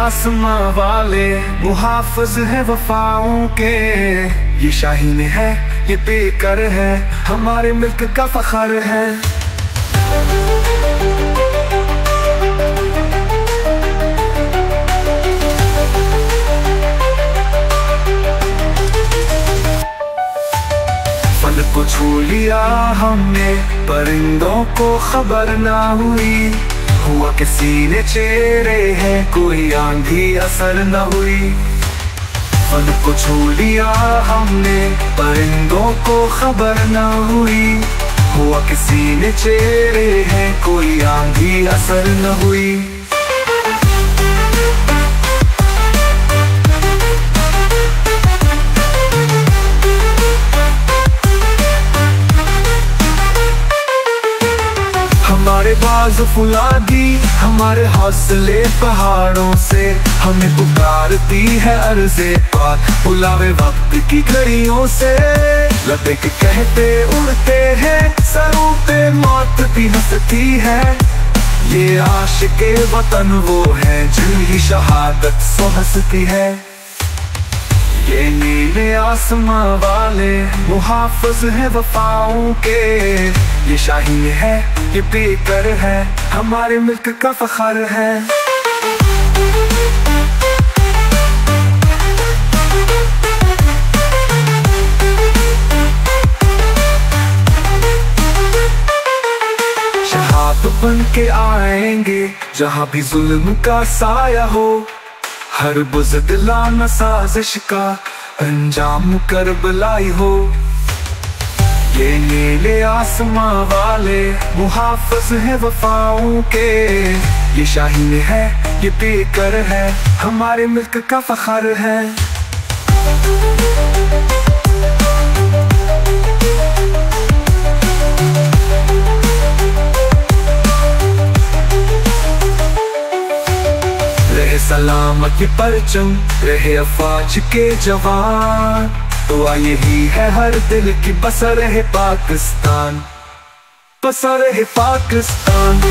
आसमां वाले मुहाफिज है वफाओं के। ये शाहीन है, ये बेकर है, हमारे मुल्क का फख्र है। फन को छू लिया हमने, परिंदों को खबर ना हुई। हुआ किसी ने चेहरे हैं, कोई आंधी असर न हुई। फन को छू लिया हमने, परिंदों को खबर न हुई। हुआ किसी ने चेहरे हैं, कोई आंधी असर न हुई। हमारे बाज फुलादी, हमारे हौसले पहाड़ों से। हमें पुकारती है अर्ज़े पाक, बुलावे वक्त की घड़ियों से। लबे के कहते उड़ते हैं, सरों पे मौत भी हंसती है। ये आशिके वतन वो है, जिनकी शहादत सो हंसती है। ये नीले आसमां वाले मुहाफिज है वफाओं के। ये शाहीन है, ये बेकर है, हमारे मुल्क का फख्र है। शहाब बन के आएंगे, जहाँ भी जुल्म का साया हो। हर बुज़दिलाना साजिश का अंजाम करबलाई हो। ये नीले आसमां वाले मुहाफिज है वफाओं के। ये शाहीन है, ये बेकर है, हमारे मुल्क का फख्र है। रहे सलामत ये परचम, रहे अफवाज के जवान। दुआ यही है हर दिल की, बसा रहे पाकिस्तान, बसा रहे Pakistan.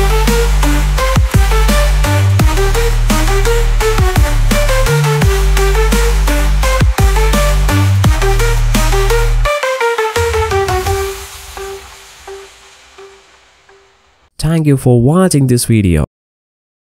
Thank you for watching this video.